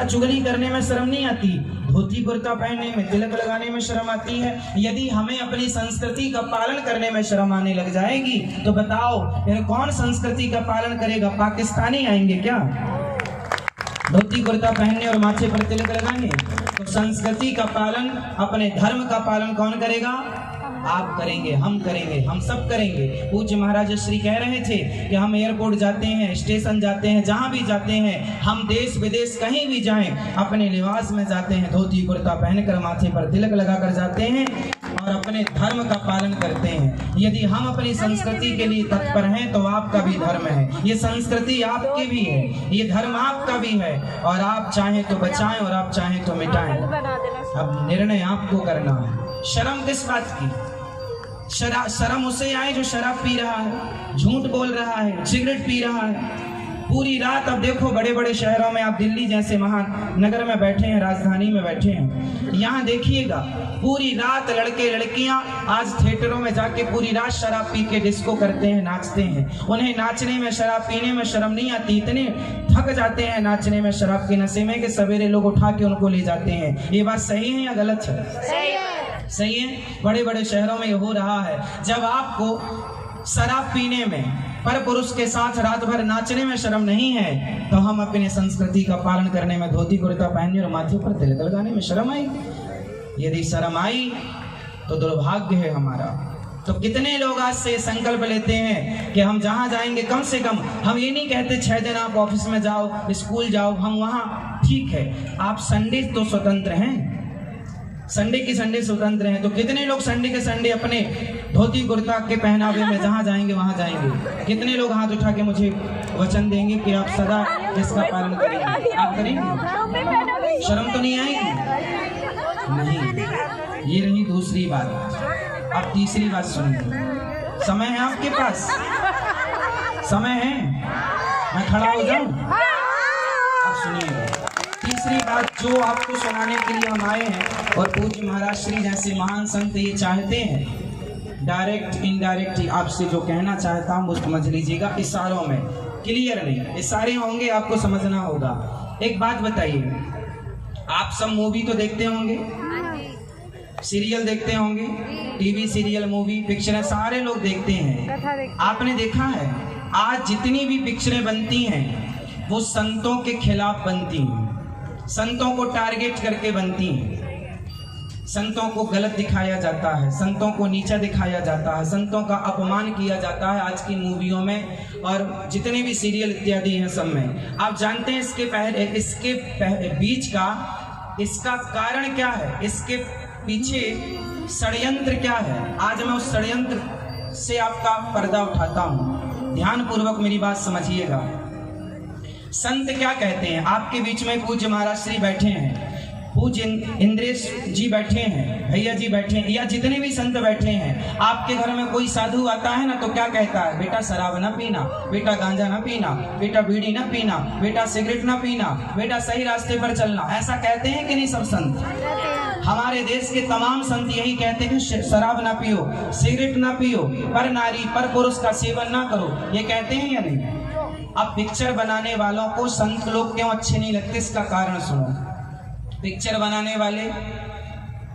चुगली करने में शर्म नहीं आती, धोती कुर्ता पहनने में, तिलक लगाने में शर्म आती है। यदि हमें अपनी संस्कृति का पालन करने में शर्म आने लग जाएगी तो बताओ फिर कौन संस्कृति का पालन करेगा? पाकिस्तानी आएंगे क्या धोती कुर्ता पहनने और माथे पर तिलक लगाने? तो संस्कृति का पालन, अपने धर्म का पालन कौन करेगा? आप करेंगे, हम करेंगे, हम सब करेंगे। पूज्य महाराज श्री कह रहे थे कि हम एयरपोर्ट जाते हैं, स्टेशन जाते हैं, जहां भी जाते हैं, हम देश विदेश कहीं भी जाएं, अपने लिबास में जाते हैं, धोती कुर्ता पहनकर माथे पर तिलक लगाकर जाते हैं और अपने धर्म का पालन करते हैं। यदि हम अपनी संस्कृति के लिए तत्पर हैं तो आपका भी धर्म है, ये संस्कृति आपकी भी है, ये धर्म आपका भी है, और आप चाहें तो बचाएं और आप चाहें तो मिटाएं। अब निर्णय आपको करना है। शर्म किस बात की? शर्म उसे आए जो शराब पी रहा है, झूठ बोल रहा है, सिगरेट पी रहा है पूरी रात। अब देखो बड़े बड़े शहरों में, आप दिल्ली जैसे महानगर में बैठे हैं, राजधानी में बैठे हैं, यहाँ देखिएगा पूरी रात लड़के लड़कियां आज थिएटरों में जाके पूरी रात शराब पी के डिस्को करते हैं, नाचते हैं। उन्हें नाचने में, शराब पीने में शर्म नहीं आती, इतने थक जाते हैं नाचने में शराब के नशे में कि सवेरे लोग उठा के उनको ले जाते हैं। ये बात सही है या गलत है? सही है। बड़े बड़े शहरों में ये हो रहा है। जब आपको शराब पीने में, पर पुरुष के साथ रात भर नाचने में शर्म नहीं है तो हम अपने संस्कृति का पालन करने में, धोती कुर्ता पहनने और माथे पर तिलक लगाने में शर्म आई? यदि शर्म आई तो दुर्भाग्य है हमारा। तो कितने लोग आज से संकल्प लेते हैं कि हम जहां जाएंगे, कम से कम हम ये नहीं कहते 6 दिन आप ऑफिस में जाओ, स्कूल जाओ, हम वहां ठीक है, आप संडे तो स्वतंत्र हैं, संडे की संडे स्वतंत्र हैं। तो कितने लोग संडे के संडे अपने धोती कुर्ता के पहनावे में जहां जाएंगे वहां जाएंगे? कितने लोग हाथ उठा के मुझे वचन देंगे कि आप सदा इसका पालन करेंगे? आप करेंगे? शर्म तो नहीं आएगी? नहीं। ये रही दूसरी बात। अब तीसरी बात सुनिए। समय है आपके पास? समय है? मैं खड़ा हो जाऊं? अब सुनिए तीसरी बात जो आपको सुनाने के लिए हम आए हैं, और पूज्य महाराज श्री जैसे महान संत ये चाहते हैं, डायरेक्ट इनडायरेक्ट आपसे जो कहना चाहता हूँ वो समझ लीजिएगा, इशारों में, क्लियर नहीं, इशारे होंगे, आपको समझना होगा। एक बात बताइए, आप सब मूवी तो देखते होंगे, सीरियल देखते होंगे, टीवी सीरियल, मूवी, पिक्चरें सारे लोग देखते हैं। आपने देखा है आज जितनी भी पिक्चरें बनती हैं वो संतों के खिलाफ बनती हैं, संतों को टारगेट करके बनती हैं, संतों को गलत दिखाया जाता है, संतों को नीचा दिखाया जाता है, संतों का अपमान किया जाता है आज की मूवियों में और जितने भी सीरियल इत्यादि हैं सब में। आप जानते हैं इसके बीच का, इसका कारण क्या है, इसके पीछे षड्यंत्र क्या है? आज मैं उस षड्यंत्र से आपका पर्दा उठाता हूं, ध्यान पूर्वक मेरी बात समझिएगा। संत क्या कहते हैं? आपके बीच में पूज्य महाराज श्री बैठे हैं, पूज्य इंद्रेश जी बैठे हैं, भैया जी बैठे हैं, या जितने भी संत बैठे हैं, आपके घर में कोई साधु आता है ना तो क्या कहता है? बेटा शराब ना पीना, बेटा गांजा ना पीना, बेटा बीड़ी ना पीना, बेटा सिगरेट ना पीना, बेटा सही रास्ते पर चलना। ऐसा कहते हैं कि नहीं सब संत? हमारे देश के तमाम संत यही कहते हैं कि शराब ना पियो, सिगरेट ना पियो, पर नारी पर पुरुष का सेवन ना करो, ये कहते हैं या नहीं? अब पिक्चर बनाने वालों को संत लोग क्यों अच्छे नहीं लगते, इसका कारण सुनो। पिक्चर बनाने वाले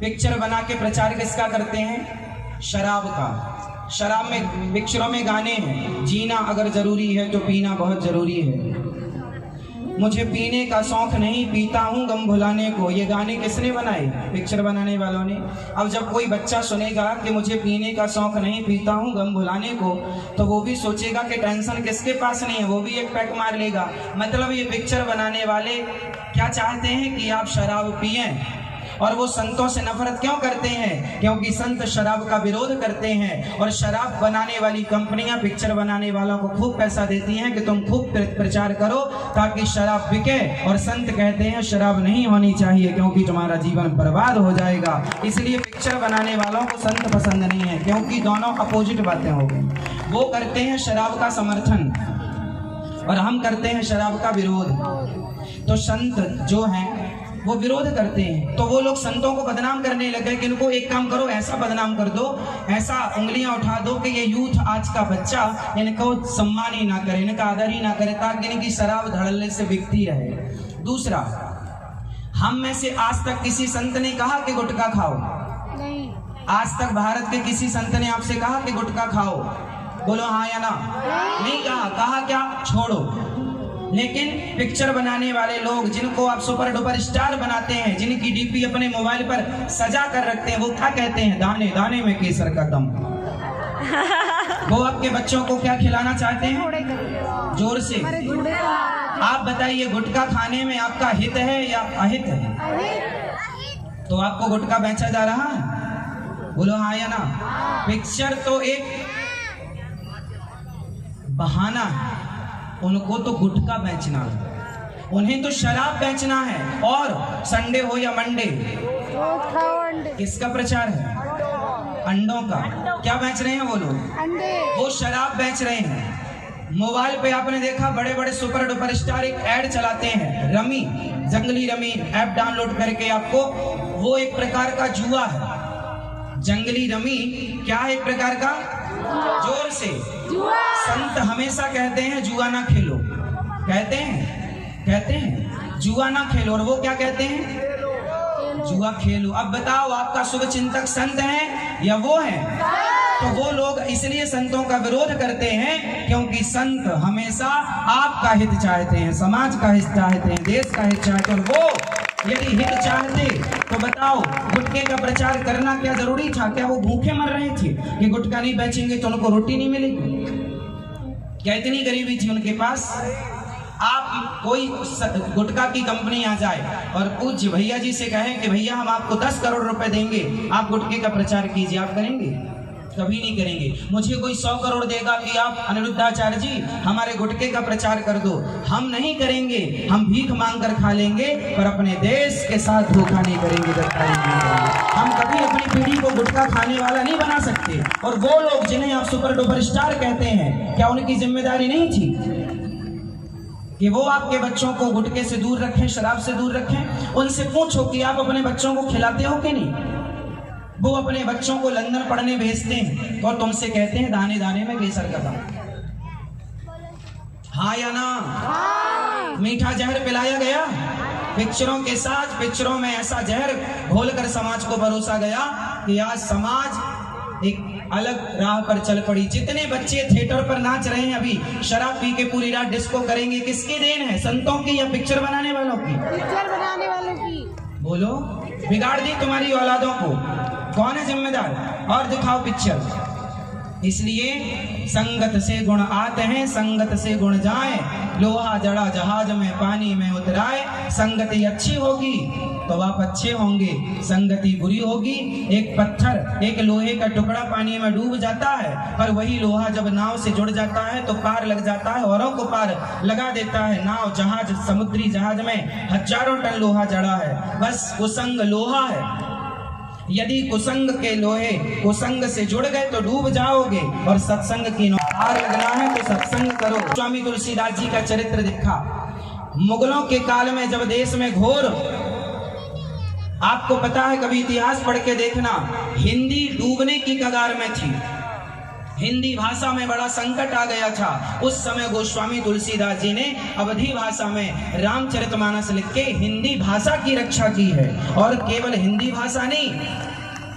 पिक्चर बना के प्रचार किसका करते हैं? शराब का। शराब में, पिक्चरों में गाने हैं, जीना अगर जरूरी है तो पीना बहुत जरूरी है, मुझे पीने का शौक नहीं, पीता हूँ गम भुलाने को। ये गाने किसने बनाए? पिक्चर बनाने वालों ने। अब जब कोई बच्चा सुनेगा कि मुझे पीने का शौक नहीं, पीता हूँ गम भुलाने को, तो वो भी सोचेगा कि टेंशन किसके पास नहीं है, वो भी एक पैक मार लेगा। मतलब ये पिक्चर बनाने वाले क्या चाहते हैं कि आप शराब पिएं। और वो संतों से नफरत क्यों करते हैं? क्योंकि संत शराब का विरोध करते हैं और शराब बनाने वाली कंपनियां पिक्चर बनाने वालों को खूब पैसा देती हैं कि तुम खूब प्रचार करो ताकि शराब बिके। और संत कहते हैं शराब नहीं होनी चाहिए क्योंकि तुम्हारा जीवन बर्बाद हो जाएगा। इसलिए पिक्चर बनाने वालों को संत पसंद नहीं है, क्योंकि दोनों अपोजिट बातें हो गई। वो करते हैं शराब का समर्थन और हम करते हैं शराब का विरोध। तो संत जो हैं वो विरोध करते हैं, तो वो लोग संतों को बदनाम करने लगे कि इनको एक काम करो, ऐसा बदनाम कर दो, ऐसा उंगलियां उठा दो कि ये यूथ आज का बच्चा इनको सम्मान ही ना करे, इनका आदर ही ना करे, ताकि इनकी शराब धड़ल्ले से बिकती रहे। दूसरा, हम में से आज तक किसी संत ने कहा कि गुटखा खाओ? नहीं। आज तक भारत के किसी संत ने आपसे कहा कि गुटखा खाओ? बोलो हाँ या ना। नहीं कहा। कहा क्या? छोड़ो। लेकिन पिक्चर बनाने वाले लोग, जिनको आप सुपर डुपर स्टार बनाते हैं, जिनकी डीपी अपने मोबाइल पर सजा कर रखते हैं, वो क्या कहते हैं? दाने दाने में केसर का दम। वो आपके बच्चों को क्या खिलाना चाहते हैं? जोर से आप बताइए, गुटखा खाने में आपका हित है या अहित है? तो आपको गुटखा बेचा जा रहा है? बोलो हाँ या ना। पिक्चर तो एक बहाना है, उनको तो गुटखा बेचना है, उन्हें तो शराब बेचना है। और संडे हो या मंडे, किसका प्रचार है? अंडों का। क्या बेच रहे हैं वो लोग? अंडे। वो शराब बेच रहे हैं। मोबाइल पे आपने देखा, बड़े बड़े सुपर डुपर स्टार एक ऐड चलाते हैं, रमी, जंगली रमी ऐप डाउनलोड करके आपको, वो एक प्रकार का जुआ है। जंगली रमी क्या है? एक प्रकार का, जोर से, संत हमेशा कहते हैं जुआ ना खेलो। कहते हैं जुआ ना खेलो, और वो क्या कहते हैं? जुआ खेलो। अब बताओ, आपका शुभ चिंतक संत है या वो है? तो वो लोग इसलिए संतों का विरोध करते हैं क्योंकि संत हमेशा आपका हित चाहते हैं, समाज का हित चाहते हैं, देश का हित चाहते हैं। और वो यदि हित चाहते तो बताओ, गुटखे का प्रचार करना क्या जरूरी था? क्या वो भूखे मर रहे थे कि गुटखा नहीं बेचेंगे तो उनको रोटी नहीं मिलेगी? क्या इतनी गरीबी थी उनके पास? आप कोई गुटखा की कंपनी आ जाए और पूज्य भैया जी से कहें कि भैया हम आपको 10 करोड़ रुपए देंगे, आप गुटखे का प्रचार कीजिए, आप करेंगे? कभी नहीं करेंगे। मुझे कोई 100 करोड़ देगा कि आप अनिरुद्धाचार्य जी हमारे गुटखे का प्रचार कर दो, हम नहीं करेंगे। हम भीख मांग कर खा लेंगे, पर अपने देश के साथ धोखा नहीं करेंगे, गद्दारी नहीं करेंगे। हम कभी अपनी पीढ़ी को गुटखा खाने वाला नहीं बना सकते। और वो लोग जिन्हें आप सुपर डुपर स्टार कहते हैं, क्या उनकी जिम्मेदारी नहीं थी कि वो आपके बच्चों को गुटखे से दूर रखें, शराब से दूर रखें? उनसे पूछो कि आप अपने बच्चों को खिलाते हो कि नहीं? वो अपने बच्चों को लंदन पढ़ने भेजते हैं और तुमसे कहते हैं दाने दाने में केसर का दम। हाँ या ना? मीठा जहर पिलाया गया पिक्चरों के साथ। पिक्चरों में ऐसा जहर घोलकर समाज को परोसा गया कि आज समाज एक अलग राह पर चल पड़ी। जितने बच्चे थिएटर पर नाच रहे हैं अभी, शराब पी के पूरी रात डिस्को करेंगे, किसकी देन है? संतों की या पिक्चर बनाने वालों की? पिक्चर बनाने वालों की। बोलो, बिगाड़ दी तुम्हारी औलादों को, कौन है जिम्मेदार? और दिखाओ पिक्चर। इसलिए संगत से गुण आते हैं, संगत से गुण जाए, लोहा जड़ा जहाज में पानी में उतराए। संगति अच्छी होगी तो आप अच्छे होंगे, संगति बुरी होगी। एक पत्थर, एक लोहे का टुकड़ा पानी में डूब जाता है, पर वही लोहा जब नाव से जुड़ जाता है तो पार लग जाता है, औरों को पार लगा देता है। नाव, जहाज, समुद्री जहाज में हजारों टन लोहा जड़ा है, बस कुसंग लोहा है। यदि कुसंग के लोहे कुसंग से जुड़ गए तो डूब जाओगे, और सत्संग की पार लगना है तो सत्संग करो। स्वामी तुलसीदास जी का चरित्र देखा। मुगलों के काल में जब देश में घोर, आपको पता है, कभी इतिहास पढ़ के देखना, हिंदी डूबने की कगार में थी, हिंदी भाषा में बड़ा संकट आ गया था। उस समय गोस्वामी तुलसीदास जी ने अवधी भाषा में रामचरितमानस लिख के हिंदी भाषा की रक्षा की है। और केवल हिंदी भाषा नहीं,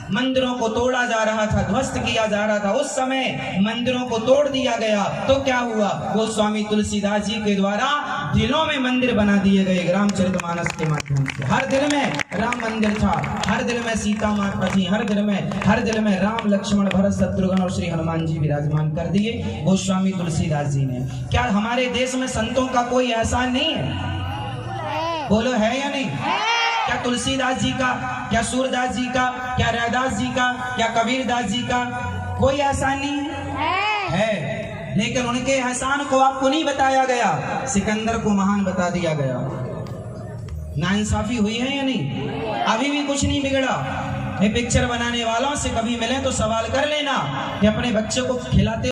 मंदिरों को तोड़ा जा रहा था, ध्वस्त किया जा रहा था। उस समय मंदिरों को तोड़ दिया गया तो क्या हुआ? गोस्वामी तुलसीदास जी के द्वारा दिलों में मंदिर बना दिए गए रामचरितमानस के माध्यम से। हर दिल में राम मंदिर था, हर दिल में सीता माता थी, हर दिल में राम, लक्ष्मण, भरत, शत्रुघ्न और श्री हनुमान जी विराजमान कर दिए गोस्वामी तुलसीदास जी ने। क्या हमारे देश में संतों का कोई एहसान नहीं है? बोलो, है या नहीं? क्या तुलसीदास जी का, क्या सूरदास जी का, क्या रैदास जी का, क्या कबीरदास जी का कोई एहसान नहीं है? लेकिन उनके एहसान को आपको नहीं बताया गया, सिकंदर को महान बता दिया गया। नाइंसाफी हुई है या नहीं? अभी भी कुछ नहीं बिगड़ा। ये पिक्चर बनाने वालों से कभी मिले तो सवाल कर लेना कि अपने बच्चे को खिलाते